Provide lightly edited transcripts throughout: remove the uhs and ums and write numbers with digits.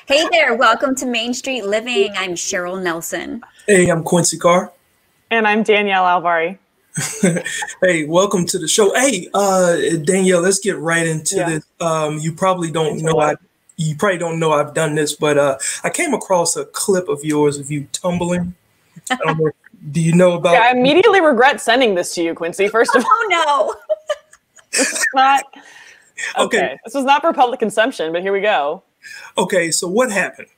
Hey there, welcome to Main Street Living. I'm Cheryl Nelson. Hey, I'm Quincy Carr. And I'm Danielle Alvari. Hey, welcome to the show. Hey, Danielle, let's get right into this. You probably don't know I've done this, but I came across a clip of yours of you tumbling. I don't know. Do you know about? Yeah, I immediately regret sending this to you, Quincy. First of all, Oh no. this is not okay. This was not for public consumption, but here we go. Okay, so what happened?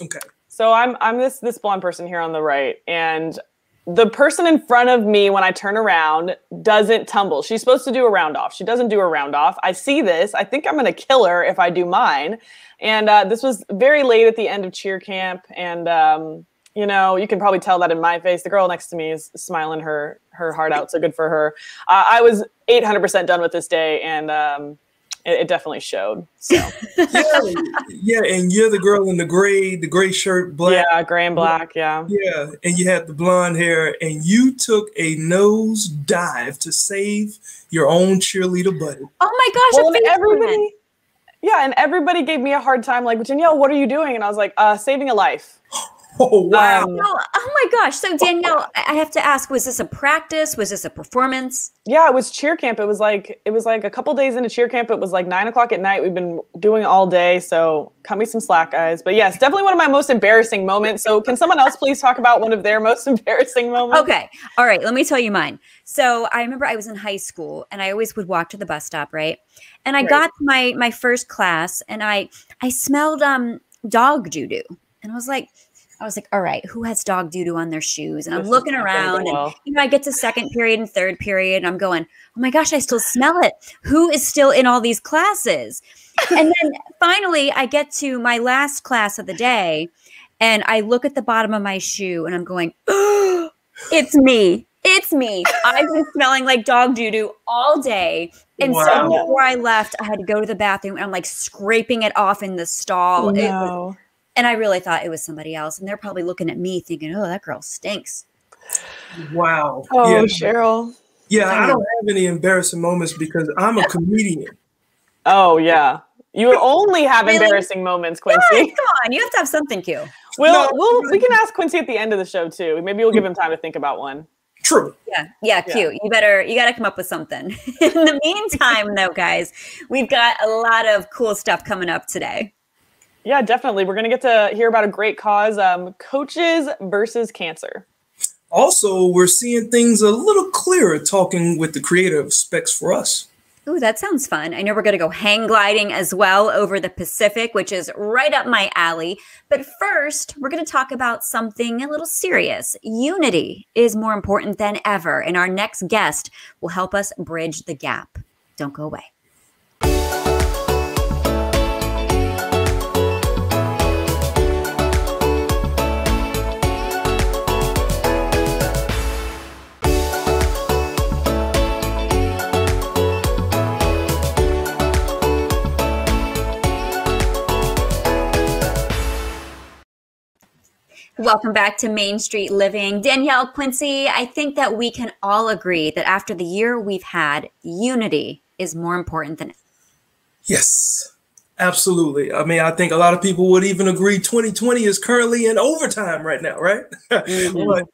Okay. So I'm this blonde person here on the right, and the person in front of me, when I turn around, doesn't tumble. She's supposed to do a round off. She doesn't do a round off. I see this. I think I'm going to kill her if I do mine. And this was very late at the end of cheer camp. And, you can probably tell that in my face. The girl next to me is smiling her heart out. So good for her. I was 800% done with this day. And it definitely showed. So yeah, and you're the girl in the gray shirt, black. Yeah, gray and black, yeah. Yeah, and you had the blonde hair, and you took a nose dive to save your own cheerleader buddy. Oh my gosh, and everybody gave me a hard time, like, Danielle, what are you doing? And I was like, saving a life. Oh, wow. Oh my gosh. So Danielle, I have to ask, was this a practice? Was this a performance? Yeah, it was cheer camp. It was like a couple days into cheer camp. It was like 9 o'clock at night. We've been doing it all day. So cut me some slack, guys. But yes, definitely one of my most embarrassing moments. So can someone else please talk about one of their most embarrassing moments? Okay. All right. Let me tell you mine. So I remember I was in high school and I always would walk to the bus stop, right? And I got to my first class and I smelled dog doo-doo. And I was like, all right, who has dog doo-doo on their shoes? And I'm looking around and, I get to second period and third period and I'm going, oh my gosh, I still smell it. Who is still in all these classes? And then finally I get to my last class of the day and I look at the bottom of my shoe and I'm going, oh, it's me. It's me. I've been smelling like dog doo-doo all day. And so before I left, I had to go to the bathroom and I'm like scraping it off in the stall. No. And I really thought it was somebody else. And they're probably looking at me thinking, oh, that girl stinks. Wow. Oh, yeah. Cheryl. Yeah, I don't have any embarrassing moments because I'm a comedian. Oh, yeah. You only have embarrassing moments, Quincy. Yeah, come on. You have to have something cute. We can ask Quincy at the end of the show, too. Maybe we'll give him time to think about one. True. Yeah, cute. You got to come up with something. In the meantime, though, guys, we've got a lot of cool stuff coming up today. Yeah, definitely. We're going to get to hear about a great cause, coaches versus cancer. Also, we're seeing things a little clearer talking with the creator of Specs for Us. Ooh, that sounds fun. I know we're going to go hang gliding as well over the Pacific, which is right up my alley. But first, we're going to talk about something a little serious. Unity is more important than ever, and our next guest will help us bridge the gap. Don't go away. Welcome back to Main Street Living. Danielle, Quincy, I think that we can all agree that after the year we've had, unity is more important than ever. Yes, absolutely. I mean, I think a lot of people would even agree 2020 is currently in overtime right now, right? But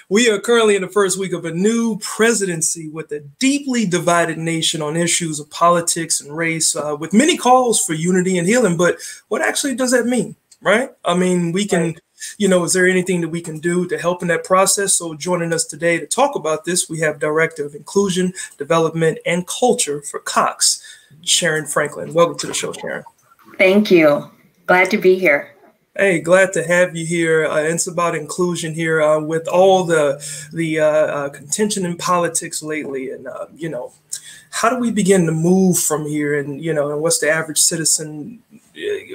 we are currently in the first week of a new presidency with a deeply divided nation on issues of politics and race, with many calls for unity and healing. But what actually does that mean, right? I mean, we can... is there anything that we can do to help in that process? So joining us today to talk about this, we have Director of Inclusion, Development, and Culture for Cox, Sharon Franklin. Welcome to the show, Sharon. Thank you. Glad to be here. Hey, glad to have you here. It's about inclusion here with all the contention in politics lately. And, how do we begin to move from here? And, and what's the average citizen?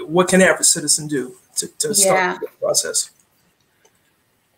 What can average citizen do to start the process?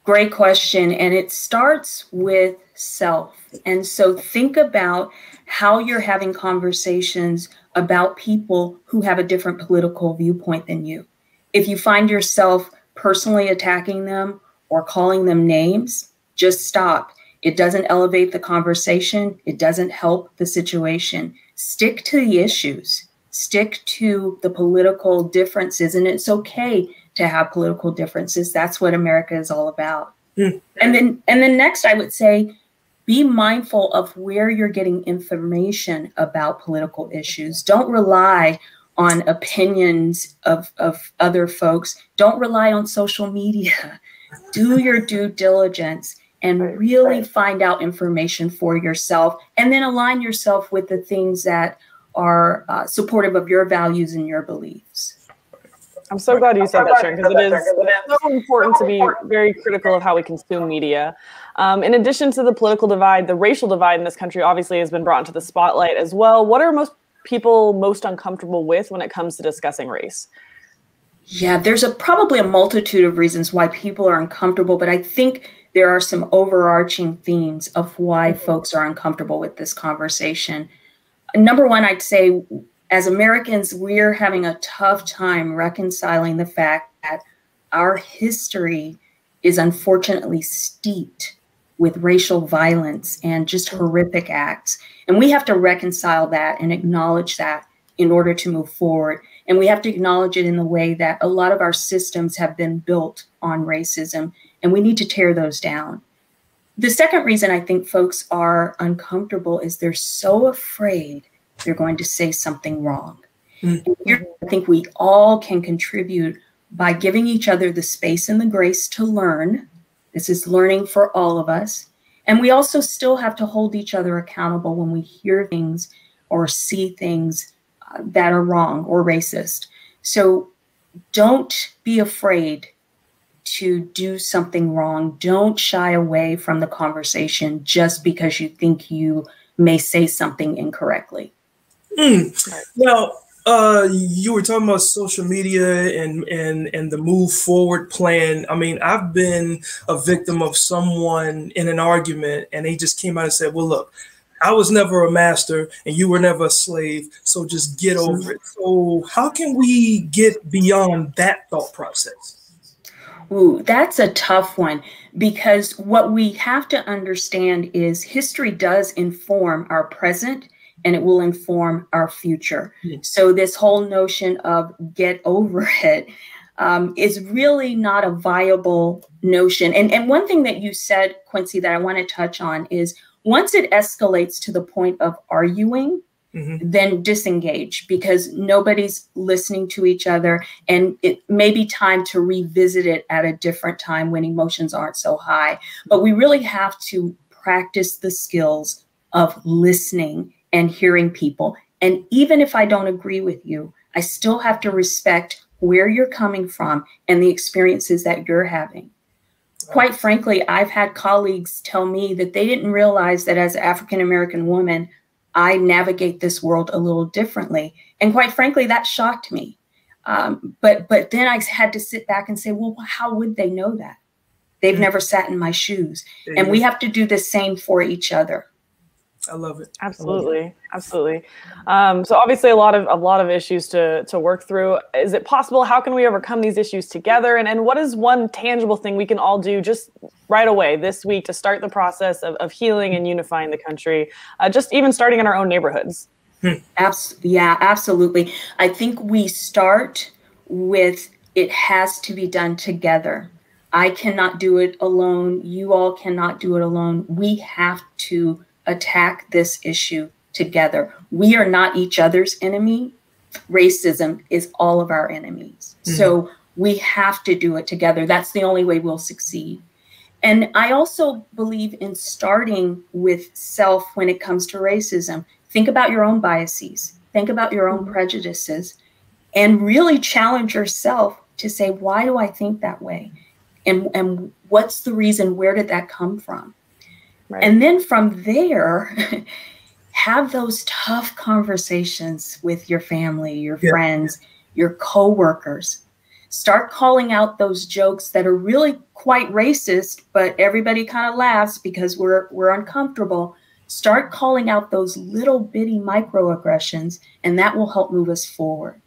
Great question. And it starts with self. And so think about how you're having conversations about people who have a different political viewpoint than you. If you find yourself personally attacking them or calling them names, just stop. It doesn't elevate the conversation. It doesn't help the situation. Stick to the issues. Stick to the political differences, and it's okay to have political differences. That's what America is all about. And then next, I would say, be mindful of where you're getting information about political issues. Don't rely on opinions of other folks. Don't rely on social media. Do your due diligence and really find out information for yourself, and then align yourself with the things that are supportive of your values and your beliefs. I'm so glad you said that, Sharon, because it is so important to be very critical of how we consume media. In addition to the political divide, the racial divide in this country obviously has been brought into the spotlight as well. What are most people most uncomfortable with when it comes to discussing race? Yeah, there's probably a multitude of reasons why people are uncomfortable, but I think there are some overarching themes of why folks are uncomfortable with this conversation. Number one, I'd say, as Americans, we're having a tough time reconciling the fact that our history is unfortunately steeped with racial violence and just horrific acts. And we have to reconcile that and acknowledge that in order to move forward. And we have to acknowledge it in the way that a lot of our systems have been built on racism, and we need to tear those down. The second reason I think folks are uncomfortable is they're so afraid they're going to say something wrong. And here, I think we all can contribute by giving each other the space and the grace to learn. This is learning for all of us. And we also still have to hold each other accountable when we hear things or see things that are wrong or racist. So don't be afraid to do something wrong. Don't shy away from the conversation just because you think you may say something incorrectly. Now, you were talking about social media and the move forward plan. I mean, I've been a victim of someone in an argument and they just came out and said, well, look, I was never a master and you were never a slave, so just get over it. So how can we get beyond that thought process? Ooh, that's a tough one, because what we have to understand is history does inform our present and it will inform our future. So this whole notion of get over it is really not a viable notion. And one thing that you said, Quincy, that I want to touch on is once it escalates to the point of arguing, then disengage, because nobody's listening to each other. And it may be time to revisit it at a different time when emotions aren't so high. But we really have to practice the skills of listening and hearing people. And even if I don't agree with you, I still have to respect where you're coming from and the experiences that you're having. Quite frankly, I've had colleagues tell me that they didn't realize that as an African-American woman, I navigate this world a little differently. And quite frankly, that shocked me. But then I had to sit back and say, well, how would they know that? They've never sat in my shoes. And we have to do the same for each other. I love it. Absolutely. Absolutely. So obviously a lot of issues to work through. Is it possible? How can we overcome these issues together? And what is one tangible thing we can all do just right away this week to start the process of healing and unifying the country, just even starting in our own neighborhoods? Yeah, absolutely. I think we start with it has to be done together. I cannot do it alone. You all cannot do it alone. We have to attack this issue together. We are not each other's enemy. Racism is all of our enemies. So we have to do it together. That's the only way we'll succeed. And I also believe in starting with self when it comes to racism. Think about your own biases. Think about your own prejudices and really challenge yourself to say, why do I think that way? And what's the reason? Where did that come from? Right. And then from there, have those tough conversations with your family, your friends, your coworkers. Start calling out those jokes that are really quite racist, but everybody kind of laughs because we're uncomfortable. Start calling out those little bitty microaggressions, and that will help move us forward.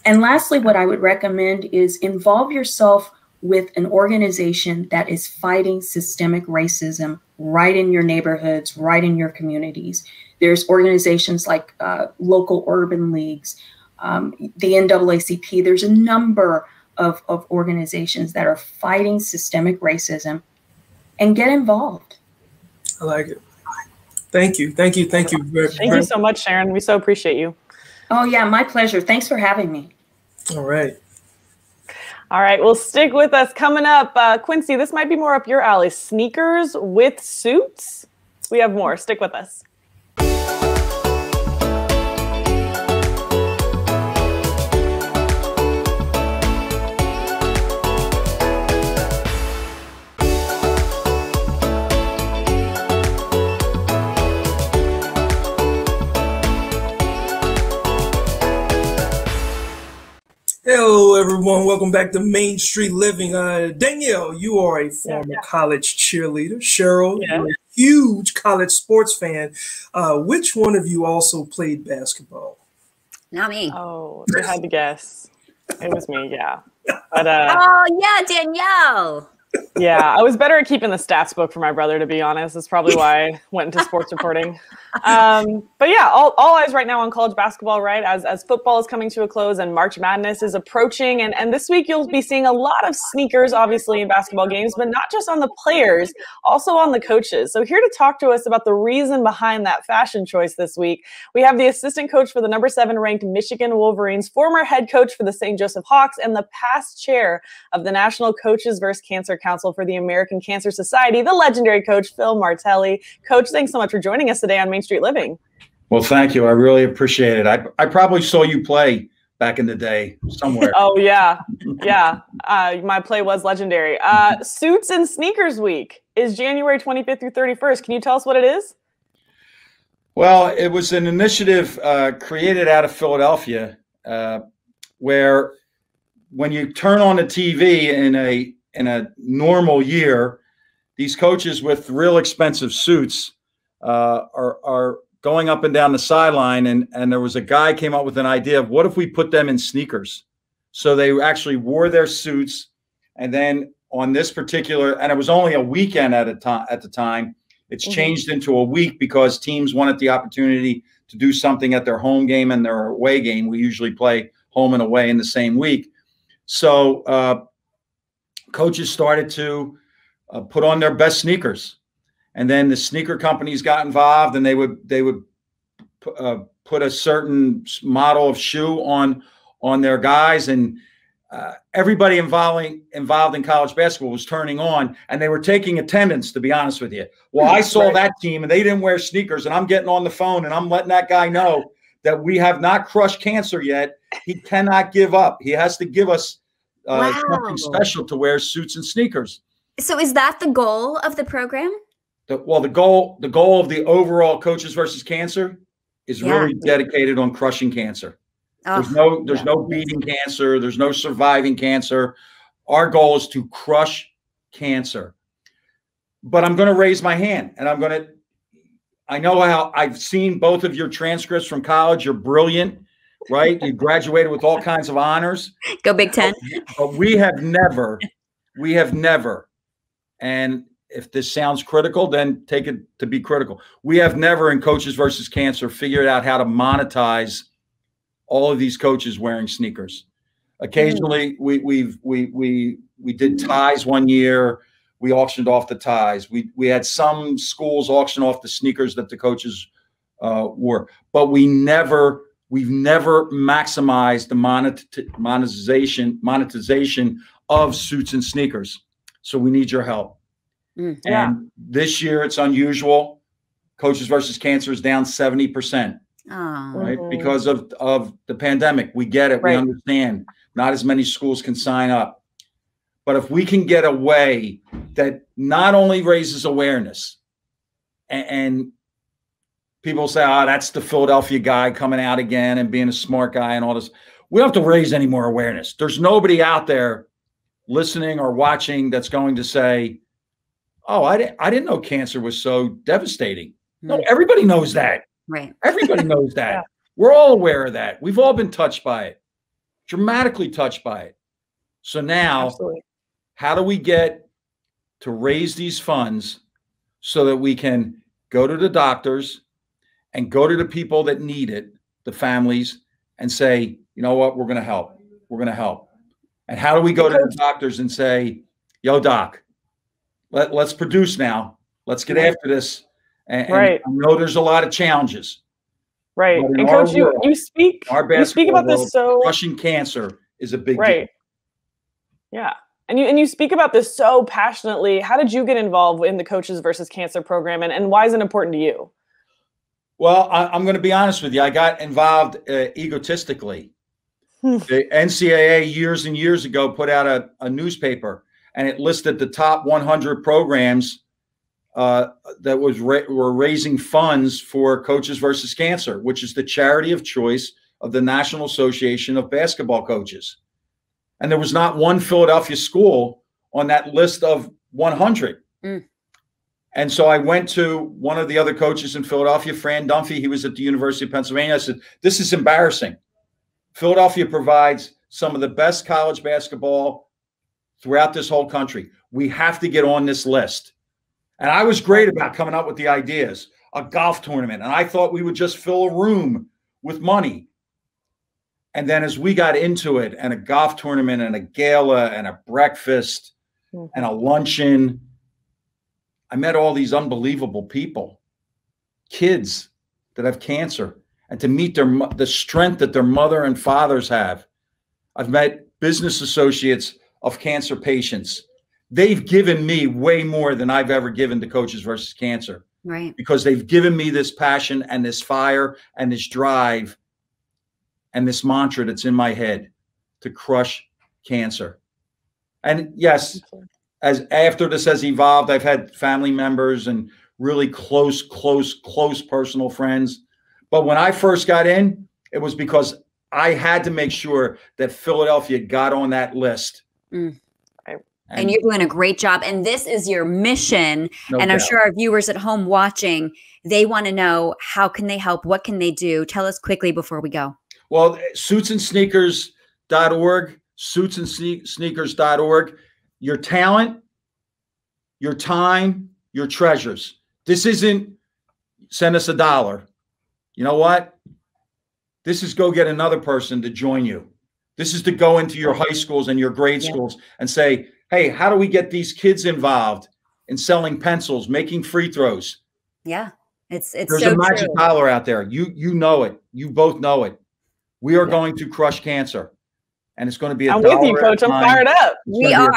And lastly, what I would recommend is involve yourself with an organization that is fighting systemic racism right in your neighborhoods, right in your communities. There's organizations like local urban leagues, the NAACP. There's a number of organizations that are fighting systemic racism, and get involved. I like it. Thank you. Thank you. Thank you. Thank you so much, Sharon. We so appreciate you. Oh, yeah, my pleasure. Thanks for having me. All right. All right, well, stick with us. Coming up, Quincy, this might be more up your alley. Sneakers with suits? We have more. Stick with us. Hello, everyone. Welcome back to Main Street Living. Danielle, you are a former college cheerleader. Cheryl, you're a huge college sports fan. Which one of you also played basketball? Not me. Oh, you had to guess. It was me, yeah. But, oh, yeah, Danielle. Yeah, I was better at keeping the stats book for my brother, to be honest. That's probably why I went into sports reporting. But yeah, all eyes right now on college basketball, right? As football is coming to a close and March Madness is approaching. And this week you'll be seeing a lot of sneakers, obviously, in basketball games, but not just on the players, also on the coaches. So here to talk to us about the reason behind that fashion choice this week, we have the assistant coach for the number 7 ranked Michigan Wolverines, former head coach for the St. Joseph Hawks, and the past chair of the National Coaches vs. Cancer Council for the American Cancer Society, the legendary coach, Phil Martelli. Coach, thanks so much for joining us today on Main Street Living. Well, thank you. I really appreciate it. I probably saw you play back in the day somewhere. Oh, yeah. Yeah. My play was legendary. Suits and Sneakers Week is January 25th through 31st. Can you tell us what it is? Well, it was an initiative created out of Philadelphia where when you turn on the TV in a normal year, these coaches with real expensive suits are going up and down the sideline. And there was a guy came up with an idea of what if we put them in sneakers? So they actually wore their suits. And then on this particular, and it was only a weekend at the time, it's changed into a week because teams wanted the opportunity to do something at their home game and their away game. We usually play home and away in the same week. So coaches started to put on their best sneakers, and then the sneaker companies got involved, and they would put a certain model of shoe on their guys, and everybody involved in college basketball was turning on, and they were taking attendance, to be honest with you. Well, I saw that team, and they didn't wear sneakers, and I'm getting on the phone, and I'm letting that guy know that we have not crushed cancer yet. He cannot give up. He has to give us something special to wear suits and sneakers. So is that the goal of the program? The goal of the overall Coaches versus Cancer is really dedicated on crushing cancer. Oh, there's no beating cancer. There's no surviving cancer. Our goal is to crush cancer. But I'm going to raise my hand, and I know how I've seen both of your transcripts from college. You're brilliant. Right? You graduated with all kinds of honors. Go Big Ten. But we have never, and if this sounds critical, then take it to be critical. We have never in Coaches versus Cancer figured out how to monetize all of these coaches wearing sneakers. Occasionally we did ties one year. We auctioned off the ties. We had some schools auction off the sneakers that the coaches wore, but we've never maximized the monetization of suits and sneakers. So we need your help. And this year it's unusual. Coaches versus Cancer is down 70%. Right? Because of the pandemic. We get it. We understand. Not as many schools can sign up. But if we can get a way that not only raises awareness and people say, oh, that's the Philadelphia guy coming out again and being a smart guy and all this. We don't have to raise any more awareness. There's nobody out there listening or watching that's going to say, oh, I didn't know cancer was so devastating. No, everybody knows that. Right. Everybody knows that. Yeah. We're all aware of that. We've all been touched by it, dramatically touched by it. So now, how do we get to raise these funds so that we can go to the doctors and go to the people that need it, the families, and say, you know what, we're going to help. We're going to help. And how do we go to the doctors and say, yo, doc, let's produce now. Let's get after this. And I know there's a lot of challenges. Right. And coach, you speak about this so crushing cancer is a big deal. Yeah. And you speak about this so passionately. How did you get involved in the Coaches versus Cancer program, and why is it important to you? Well, I'm going to be honest with you. I got involved egotistically. The NCAA years and years ago put out a newspaper, and it listed the top 100 programs that were raising funds for Coaches versus Cancer, which is the charity of choice of the National Association of Basketball Coaches. And there was not one Philadelphia school on that list of 100. And so I went to one of the other coaches in Philadelphia, Fran Dunphy. He was at the University of Pennsylvania. I said, this is embarrassing. Philadelphia provides some of the best college basketball throughout this whole country. We have to get on this list. And I was great about coming up with the ideas, a golf tournament. And I thought we would just fill a room with money. And then as we got into it, and a golf tournament and a gala and a breakfast and a luncheon, I met all these unbelievable people, kids that have cancer, and to meet the strength that their mother and fathers have. I've met business associates of cancer patients. They've given me way more than I've ever given to Coaches versus Cancer. Right. Because they've given me this passion and this fire and this drive and this mantra that's in my head to crush cancer. And yes, as after this has evolved, I've had family members and really close personal friends. But when I first got in, it was because I had to make sure that Philadelphia got on that list. And you're doing a great job. And this is your mission. And I'm sure our viewers at home watching, they want to know, how can they help? What can they do? Tell us quickly before we go. Well, suitsandsneakers.org, suitsandsneakers.org. Your talent, your time, your treasures. This isn't send us $1. You know what? This is go get another person to join you. This is to go into your high schools and your grade schools and say, hey, how do we get these kids involved in selling pencils, making free throws? Yeah, there's so a magic dollar out there. You know it. You both know it. We are going to crush cancer, and it's going to be a I'm with you, Coach. I'm fired up. We are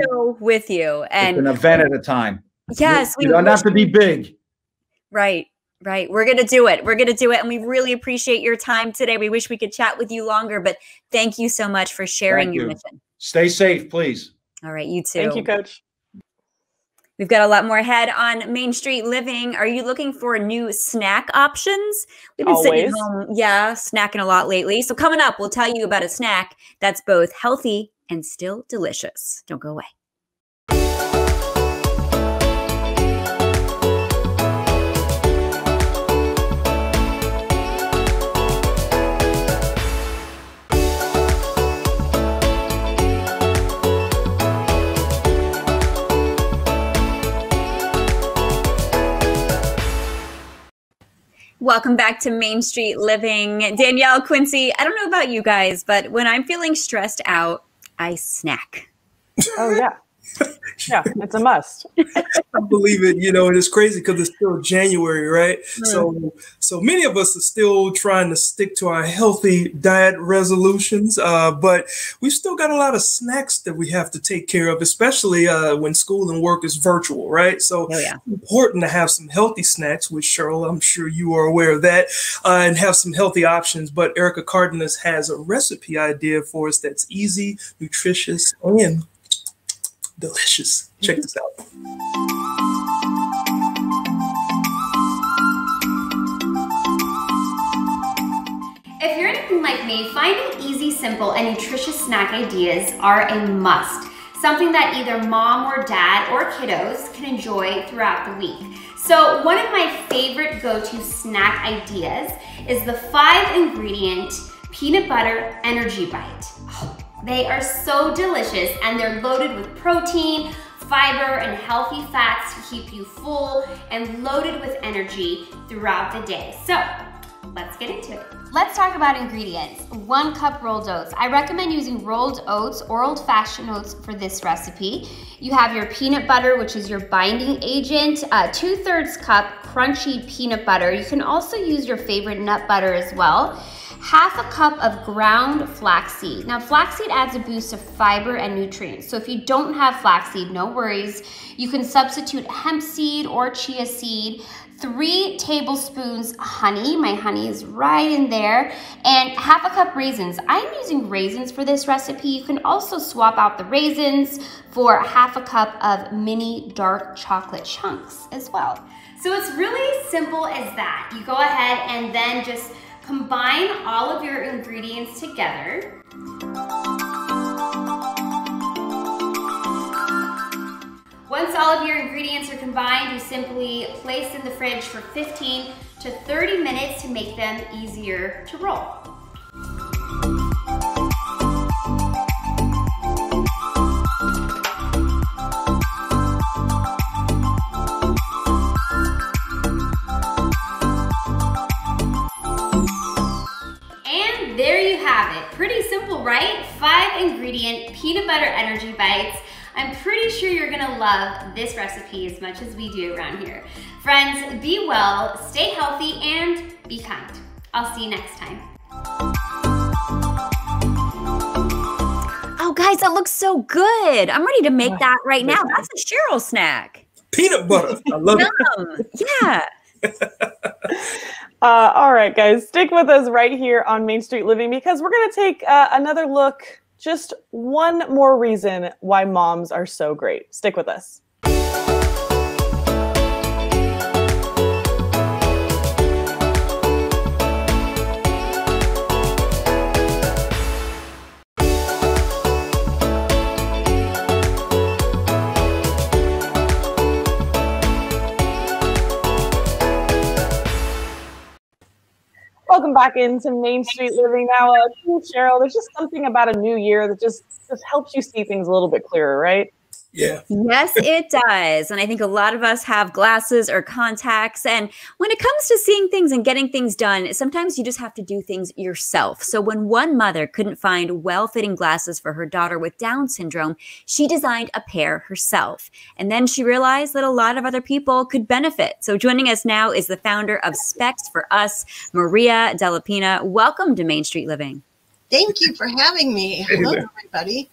so with you. And it's an event at a time. Yes, we don't have to be big. Right. We're going to do it. And we really appreciate your time today. We wish we could chat with you longer, but thank you so much for sharing your mission. Stay safe, please. All right. You too. Thank you, Coach. We've got a lot more ahead on Main Street Living. Are you looking for new snack options? We've been sitting at home, snacking a lot lately. So coming up, we'll tell you about a snack that's both healthy and still delicious. Don't go away. Welcome back to Main Street Living. Danielle, Quincy, I don't know about you guys, but when I'm feeling stressed out, I snack. Oh, yeah. Yeah, it's a must. I believe it. And it's crazy because it's still January, right? So many of us are still trying to stick to our healthy diet resolutions, but we've still got a lot of snacks that we have to take care of, especially when school and work is virtual, right? So it's important to have some healthy snacks, which Cheryl, I'm sure you are aware of that, and have some healthy options. But Erica Cardenas has a recipe idea for us that's easy, nutritious, and delicious. Check this out. If you're anything like me, finding easy, simple, and nutritious snack ideas are a must. Something that either mom or dad or kiddos can enjoy throughout the week. So one of my favorite go-to snack ideas is the 5-ingredient peanut butter energy bite. They are so delicious, and they're loaded with protein, fiber and healthy fats to keep you full and loaded with energy throughout the day. So let's get into it. Let's talk about ingredients. 1 cup rolled oats. I recommend using rolled oats or old-fashioned oats for this recipe. You have your peanut butter, which is your binding agent, 2/3 cup crunchy peanut butter. You can also use your favorite nut butter as well. 1/2 cup of ground flaxseed. Now, flaxseed adds a boost of fiber and nutrients. So if you don't have flaxseed, no worries. You can substitute hemp seed or chia seed. 3 tablespoons honey. My honey is right in there. And 1/2 cup raisins. I'm using raisins for this recipe. You can also swap out the raisins for 1/2 cup of mini dark chocolate chunks as well. So it's really simple as that. You go ahead and then just combine all of your ingredients together. Once all of your ingredients are combined, you simply place in the fridge for 15 to 30 minutes to make them easier to roll. And there you have it. Pretty simple, right? 5 ingredient peanut butter energy bites. I'm pretty sure you're gonna love this recipe as much as we do around here. Friends, be well, stay healthy, and be kind. I'll see you next time. Oh, guys, that looks so good. I'm ready to make that right now. That's a Cheryl snack. Peanut butter. I love it. Yeah. All right, guys, stick with us right here on Main Street Living because we're gonna take another look. Just one more reason why moms are so great. Stick with us. Welcome back into Main Street Living. Now, Cheryl, there's just something about a new year that just helps you see things a little bit clearer, right? Yeah. Yes, it does. And I think a lot of us have glasses or contacts. And when it comes to seeing things and getting things done, sometimes you just have to do things yourself. So when one mother couldn't find well-fitting glasses for her daughter with Down syndrome, she designed a pair herself. And then she realized that a lot of other people could benefit. So joining us now is the founder of Specs for Us, Maria Delapina. Welcome to Main Street Living. Thank you for having me. Hello, everybody.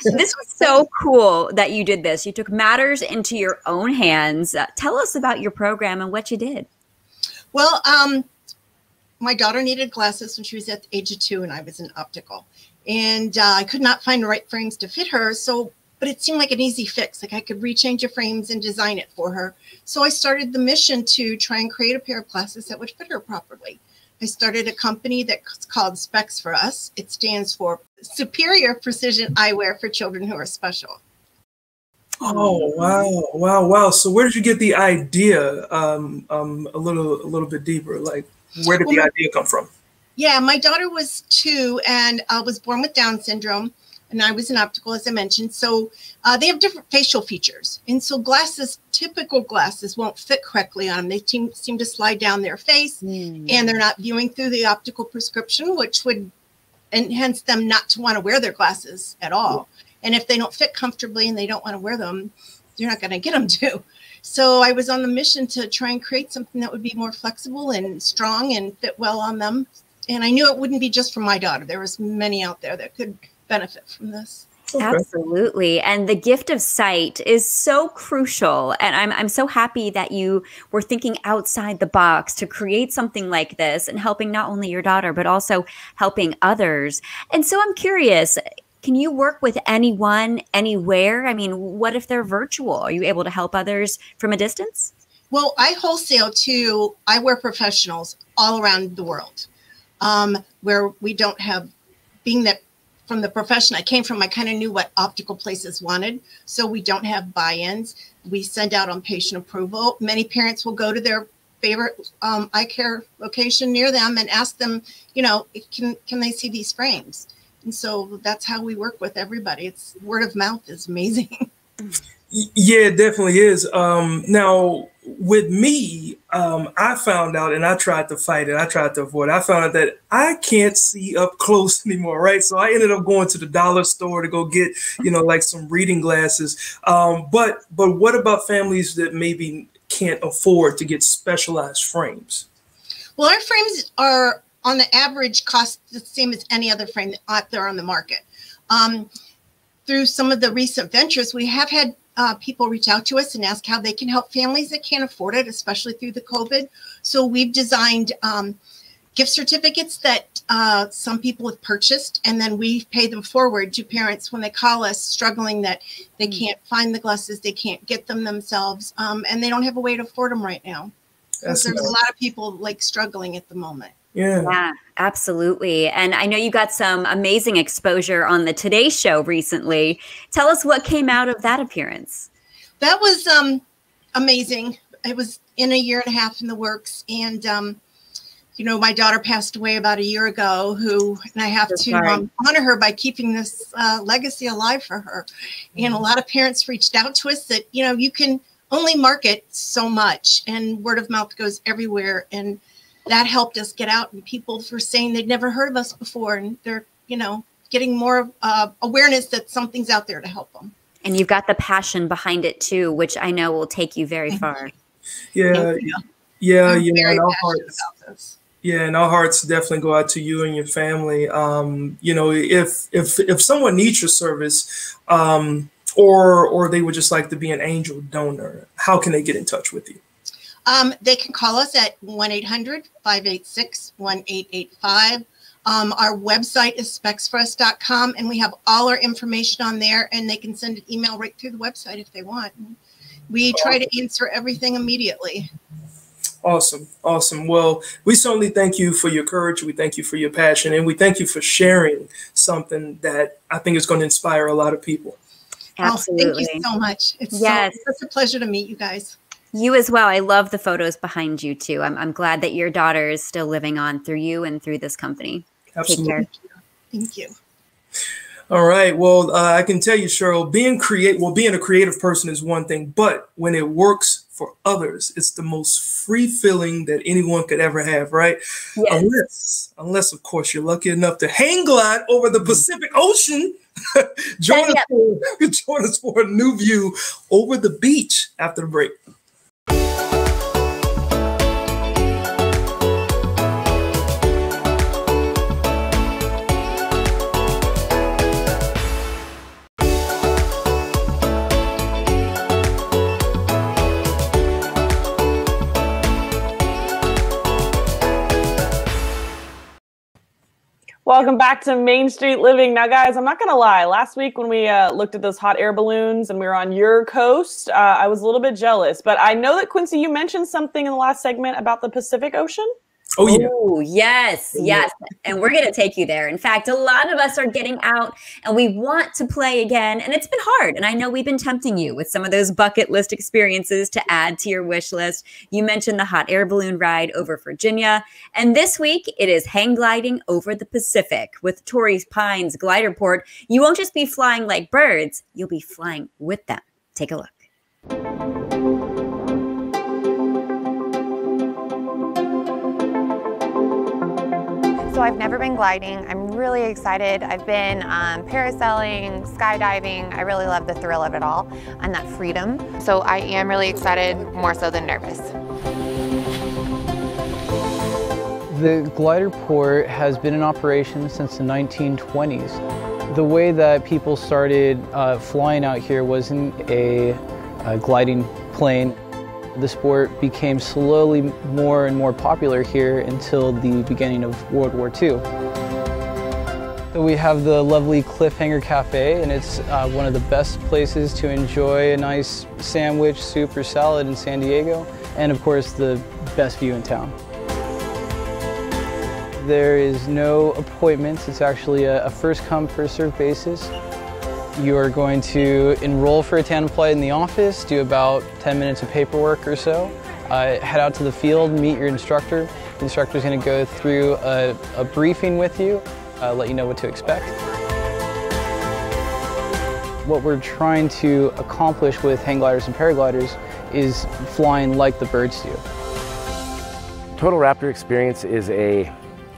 This was so cool that you did this. You took matters into your own hands. Tell us about your program and what you did. Well, my daughter needed glasses when she was at the age of 2 and I was in optical. And I could not find the right frames to fit her. But it seemed like an easy fix. Like I could rechange the frames and design it for her. So I started the mission to try and create a pair of glasses that would fit her properly. I started a company that's called Specs for Us. It stands for Superior Precision Eyewear for Children Who Are Special. Oh, wow. So where did you get the idea? A little bit deeper. Like, where did the idea come from? Yeah, my daughter was 2 and was born with Down syndrome. And I was in optical, as I mentioned. So they have different facial features. And so typical glasses won't fit correctly on them. They seem to slide down their face and they're not viewing through the optical prescription, which would enhance them not to want to wear their glasses at all. And if they don't fit comfortably and they don't want to wear them, you're not going to get them to. So I was on the mission to try and create something that would be more flexible and strong and fit well on them. And I knew it wouldn't be just for my daughter. There was many out there that could benefit from this. Okay. Absolutely. And the gift of sight is so crucial. And I'm so happy that you were thinking outside the box to create something like this and helping not only your daughter, but also helping others. And so I'm curious, can you work with anyone, anywhere? I mean, what if they're virtual? Are you able to help others from a distance? Well, I wholesale to eyewear professionals all around the world, where we don't have, being that from the profession I came from, I kind of knew what optical places wanted. So we don't have buy-ins. We send out on patient approval. Many parents will go to their favorite eye care location near them and ask them, you know, can they see these frames? And so that's how we work with everybody. It's word of mouth is amazing. Yeah, it definitely is. Now, with me, I found out, and I tried to fight it. I tried to avoid it. I found out that I can't see up close anymore, right? So I ended up going to the dollar store to go get, like some reading glasses. But what about families that maybe can't afford to get specialized frames? Well, our frames are on the average cost the same as any other frame out there on the market. Through some of the recent ventures, we have had people reach out to us and ask how they can help families that can't afford it, especially through the COVID. So we've designed gift certificates that some people have purchased, and then we pay them forward to parents when they call us struggling that they can't find the glasses, they can't get them themselves, and they don't have a way to afford them right now. There's a lot of people like struggling at the moment. Yeah, absolutely. And I know you got some amazing exposure on the Today Show recently. Tell us what came out of that appearance. That was amazing. It was in 1.5 years in the works. And, my daughter passed away about 1 year ago, and I have to honor her by keeping this legacy alive for her. And a lot of parents reached out to us that, you can only market so much, and word of mouth goes everywhere. And that helped us get out, and people were saying they'd never heard of us before, and they're, getting more awareness that something's out there to help them. And you've got the passion behind it too, which I know will take you very far. Yeah, and our hearts definitely go out to you and your family. If someone needs your service, or they would just like to be an angel donor, how can they get in touch with you? They can call us at 1-800-586-1885. Our website is specsforus.com, and we have all our information on there, and they can send an email right through the website if they want. We try to answer everything immediately. Awesome. Well, we certainly thank you for your courage. We thank you for your passion, and we thank you for sharing something that I think is going to inspire a lot of people. Absolutely. Thank you so much. It's such a pleasure to meet you guys. You as well. I love the photos behind you too. I'm glad that your daughter is still living on through you and through this company. Absolutely. Take care. Thank you. All right. Well, I can tell you, Cheryl, being a creative person is one thing, but when it works for others, it's the most free feeling that anyone could ever have, right? Yes. Unless, of course, you're lucky enough to hang glide over the Pacific Ocean. Join us for a new view over the beach after the break. Welcome back to Main Street Living. Now, guys, I'm not going to lie. Last week when we looked at those hot air balloons and we were on your coast, I was a little bit jealous. But I know that, Quincy, you mentioned something in the last segment about the Pacific Ocean. Oh, yeah. Ooh, yes. And we're going to take you there. In fact, a lot of us are getting out and we want to play again. And it's been hard. And I know we've been tempting you with some of those bucket list experiences to add to your wish list. You mentioned the hot air balloon ride over Virginia. And this week it is hang gliding over the Pacific with Torrey Pines Glider Port. You won't just be flying like birds. You'll be flying with them. Take a look. So I've never been gliding. I'm really excited. I've been parasailing, skydiving. I really love the thrill of it all and that freedom. So I am really excited, more so than nervous. The glider port has been in operation since the 1920s. The way that people started flying out here wasn't a gliding plane. The sport became slowly more and more popular here until the beginning of World War II. So we have the lovely Cliffhanger Cafe, and it's one of the best places to enjoy a nice sandwich, soup, or salad in San Diego, and of course the best view in town. There is no appointments. It's actually a first come, first served basis. You are going to enroll for a tandem flight in the office, do about 10 minutes of paperwork or so, head out to the field, meet your instructor. The instructor is going to go through a briefing with you, let you know what to expect. what we're trying to accomplish with hang gliders and paragliders is flying like the birds do. Total Raptor Experience is a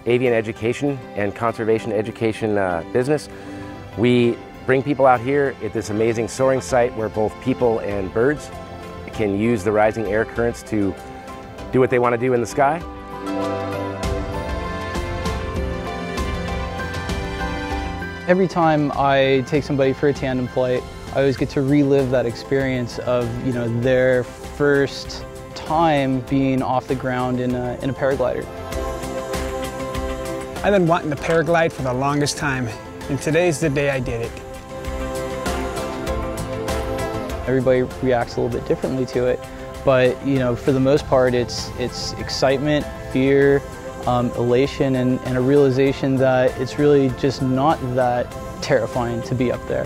avian education and conservation education business. We bring people out here at this amazing soaring site where both people and birds can use the rising air currents to do what they want to do in the sky. Every time I take somebody for a tandem flight, I always get to relive that experience of, you know, their first time being off the ground in a paraglider. I've been wanting to paraglide for the longest time, and today's the day I did it. Everybody reacts a little bit differently to it, but you know, for the most part, it's excitement, fear, elation, and a realization that it's really just not that terrifying to be up there.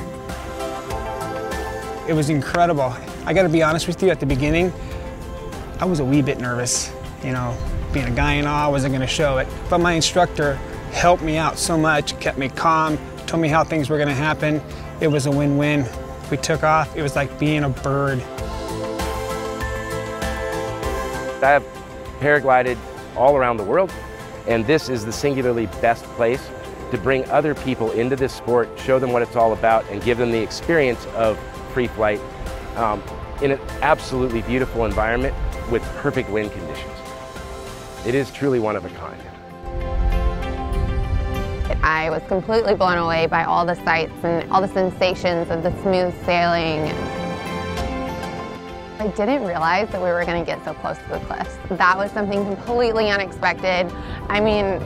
It was incredible. I got to be honest with you, at the beginning, I was a wee bit nervous. You know, being a guy and all, I wasn't going to show it. But my instructor helped me out so much, kept me calm, told me how things were going to happen. It was a win-win. We took off. It was like being a bird. I have paraglided all around the world, and this is the singularly best place to bring other people into this sport, show them what it's all about, and give them the experience of free flight in an absolutely beautiful environment with perfect wind conditions. It is truly one of a kind. I was completely blown away by all the sights and all the sensations of the smooth sailing. I didn't realize that we were going to get so close to the cliffs. That was something completely unexpected. I mean,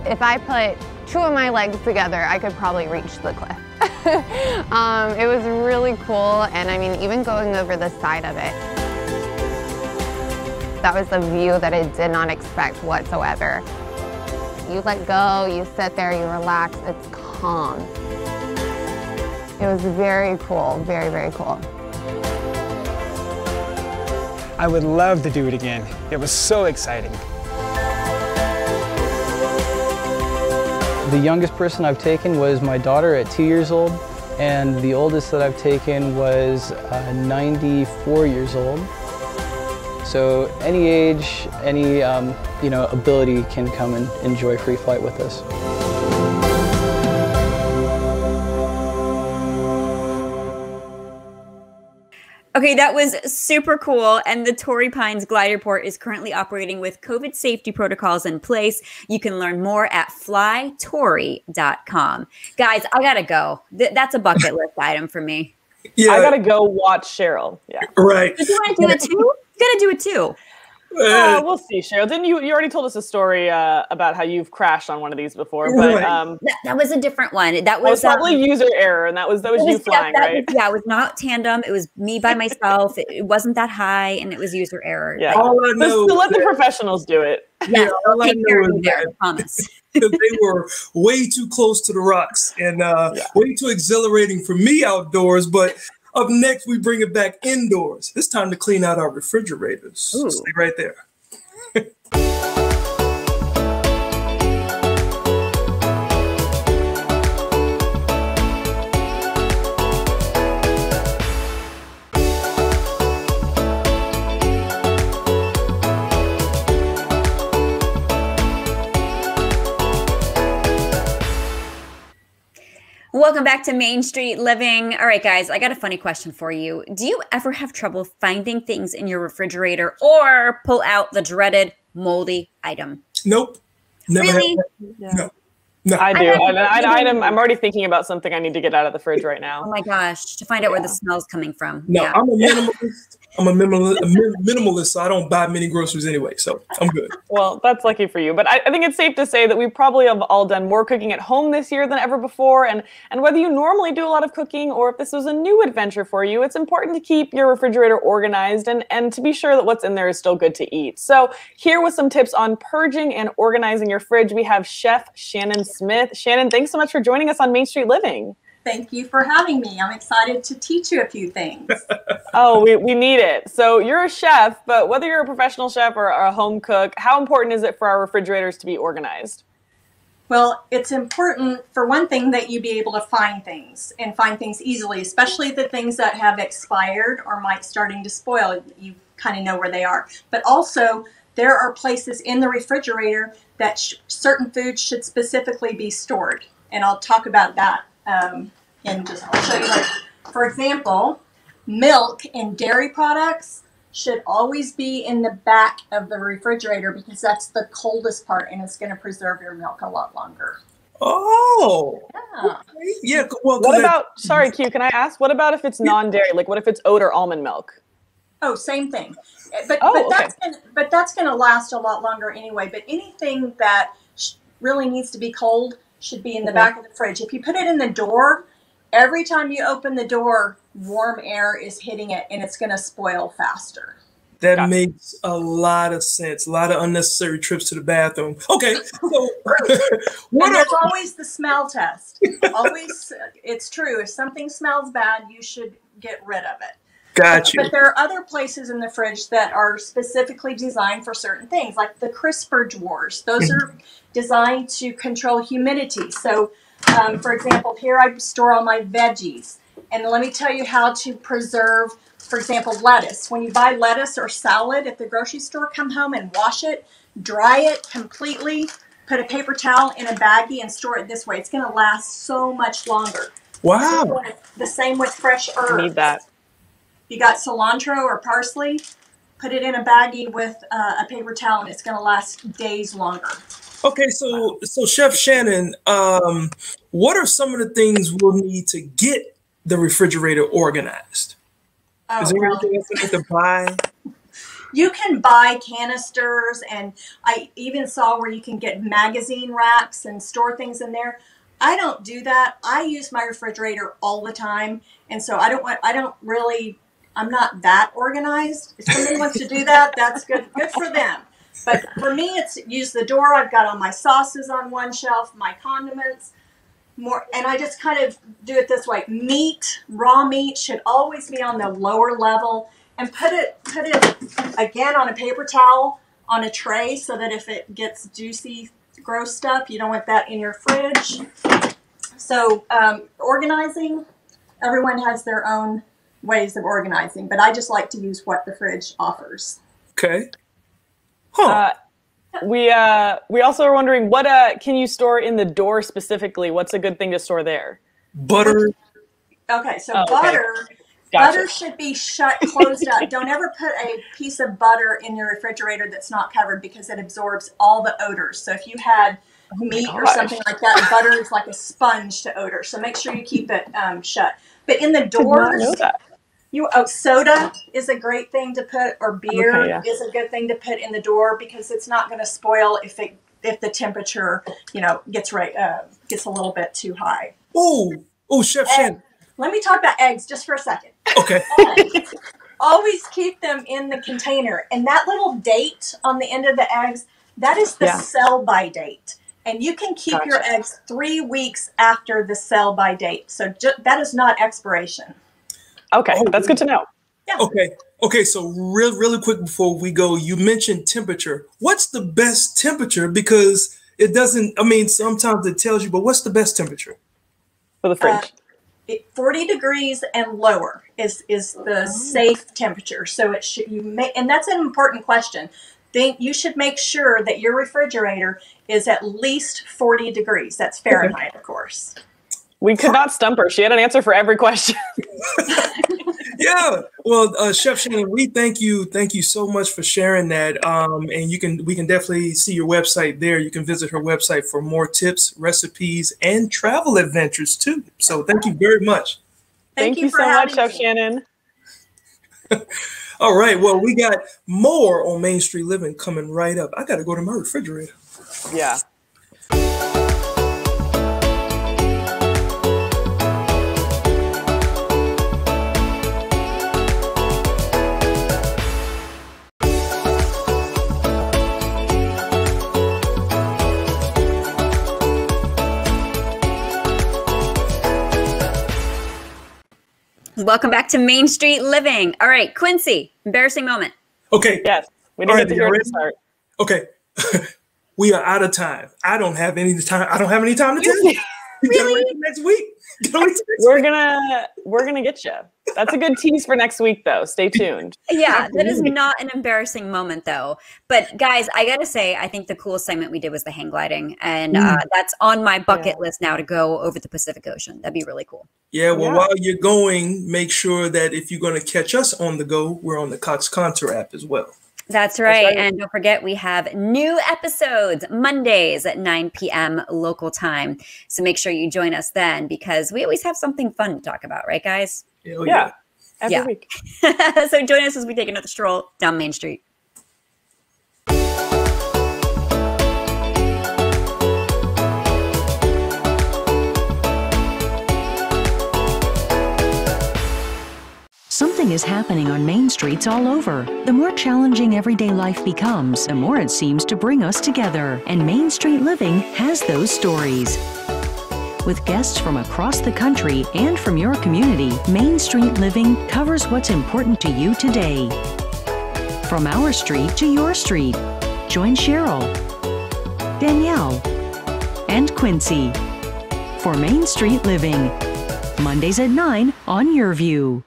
if I put two of my legs together, I could probably reach the cliff. It was really cool, and I mean, even going over the side of it, that was a view that I did not expect whatsoever. You let go, you sit there, you relax, it's calm. It was very cool, very, very cool. I would love to do it again. It was so exciting. The youngest person I've taken was my daughter at 2 years old, and the oldest that I've taken was 94 years old. So any age, any you know, ability can come and enjoy free flight with us. Okay, that was super cool. And the Torrey Pines Glider Port is currently operating with COVID safety protocols in place. You can learn more at flytorrey.com. Guys, I gotta go. That's a bucket list item for me. Yeah. I gotta go watch Cheryl. Yeah. Right. Do you want to do it too? You gotta do it too. We'll see, Cheryl. Didn't you already told us a story about how you've crashed on one of these before, but that was a different one. That was probably user error, and that was you flying, right? Yeah, it was not tandem. It was me by myself. It wasn't that high, and it was user error. Yeah, so let the professionals do it. Yeah, all I know is there, I promise. They were way too close to the rocks and way too exhilarating for me outdoors, but up next, we bring it back indoors. It's time to clean out our refrigerators. Ooh. Stay right there. Welcome back to Main Street Living. All right, guys, I got a funny question for you. Do you ever have trouble finding things in your refrigerator or pull out the dreaded moldy item? Nope. Never really? No. I do. I'm already thinking about something I need to get out of the fridge right now. Oh my gosh, to find out where the smell's coming from. No, I'm a minimalist. I'm a minimalist, so I don't buy many groceries anyway, so I'm good. Well, that's lucky for you. But I think it's safe to say that we probably have all done more cooking at home this year than ever before. And whether you normally do a lot of cooking or if this was a new adventure for you, it's important to keep your refrigerator organized and to be sure that what's in there is still good to eat. So here with some tips on purging and organizing your fridge, we have Chef Shannon Smith. Shannon, thanks so much for joining us on Main Street Living. Thank you for having me. I'm excited to teach you a few things. Oh, we need it. So you're a chef, but whether you're a professional chef or a home cook, how important is it for our refrigerators to be organized? Well, it's important, for one thing, that you be able to find things and find things easily, especially the things that have expired or might starting to spoil. You kind of know where they are. But also, there are places in the refrigerator that certain foods should specifically be stored. And I'll talk about that in just, I'll show you. Like, for example, milk and dairy products should always be in the back of the refrigerator because that's the coldest part and it's going to preserve your milk a lot longer. Oh, yeah. Okay. Yeah. Well, what about, sorry, Q, can I ask, what about if it's non-dairy? Like what if it's oat or almond milk? Oh, same thing. But that's going to last a lot longer anyway. But anything that really needs to be cold should be in the back of the fridge. If you put it in the door, every time you open the door, warm air is hitting it and it's going to spoil faster. That makes a lot of sense. A lot of unnecessary trips to the bathroom. Okay. So, and there's always the smell test. Always, it's true. If something smells bad, you should get rid of it. Got you. But there are other places in the fridge that are specifically designed for certain things, like the crisper drawers. Those are designed to control humidity. So, for example, here I store all my veggies. And let me tell you how to preserve, for example, lettuce. When you buy lettuce or salad at the grocery store, come home and wash it, dry it completely, put a paper towel in a baggie and store it this way. It's going to last so much longer. Wow. The same with fresh herbs. I need that. You got cilantro or parsley, put it in a baggie with a paper towel and it's going to last days longer. Okay, so Chef Shannon, what are some of the things we'll need to get the refrigerator organized? Is there anything else I need to buy? You can buy canisters, and I even saw where you can get magazine racks and store things in there. I don't do that. I use my refrigerator all the time, and so I'm not that organized. If somebody wants to do that, that's good for them. But for me, it's use the door. I've got all my sauces on one shelf, my condiments, more, and I just kind of do it this way. Raw meat should always be on the lower level, and put it again on a paper towel on a tray so that if it gets juicy, gross stuff, you don't want that in your fridge. So organizing, everyone has their own ways of organizing, but I just like to use what the fridge offers. Okay. We also are wondering what can you store in the door specifically? What's a good thing to store there? Butter. Okay, so butter should be closed up. Don't ever put a piece of butter in your refrigerator that's not covered because it absorbs all the odors. So if you had meat or something like that, butter is like a sponge to odor. So make sure you keep it shut. But in the doors, soda is a great thing to put, or beer is a good thing to put in the door because it's not going to spoil if the temperature gets a little bit too high. Oh, Chef Shannon. Let me talk about eggs just for a second. Okay. Eggs, always keep them in the container, and that little date on the end of the eggs, that is the sell-by date. And you can keep your eggs 3 weeks after the sell-by date. So that is not expiration. Okay, that's good to know. Yeah. Okay. So really quick before we go, you mentioned temperature. What's the best temperature? Because it doesn't. I mean, sometimes it tells you, but what's the best temperature for the fridge? 40 degrees and lower is the safe temperature. So it should and that's an important question. You should make sure that your refrigerator is at least 40 degrees. That's Fahrenheit, of course. We could not stump her. She had an answer for every question. Yeah. Well, Chef Shannon, we thank you so much for sharing that. And we can definitely see your website there. You can visit her website for more tips, recipes, and travel adventures too. So thank you very much. Thank you so much, Chef Shannon. All right. Well, we got more on Main Street Living coming right up. I got to go to my refrigerator. Yeah. Welcome back to Main Street Living. All right, Quincy, embarrassing moment. Okay. Yes, we didn't get to hear it start. Okay. we are out of time. I don't have any time. I don't have any time to tell you. You gotta wait till next week. We're gonna get you. That's a good tease for next week, though. Stay tuned. Yeah, that is not an embarrassing moment, though. But guys, I gotta say, I think the coolest segment we did was the hang gliding, and that's on my bucket list now to go over the Pacific Ocean. That'd be really cool. Yeah, well, while you're going, make sure that if you're going to catch us on the go, we're on the Cox Contour app as well. That's right. And don't forget, we have new episodes Mondays at 9 p.m. local time. So make sure you join us then, because we always have something fun to talk about. Right, guys? Yeah. Every week. So join us as we take another stroll down Main Street. Something is happening on main streets all over. The more challenging everyday life becomes, the more it seems to bring us together. And Main Street Living has those stories. With guests from across the country and from your community, Main Street Living covers what's important to you today. From our street to your street, join Cheryl, Danielle, and Quincy for Main Street Living. Mondays at 9 on Your View.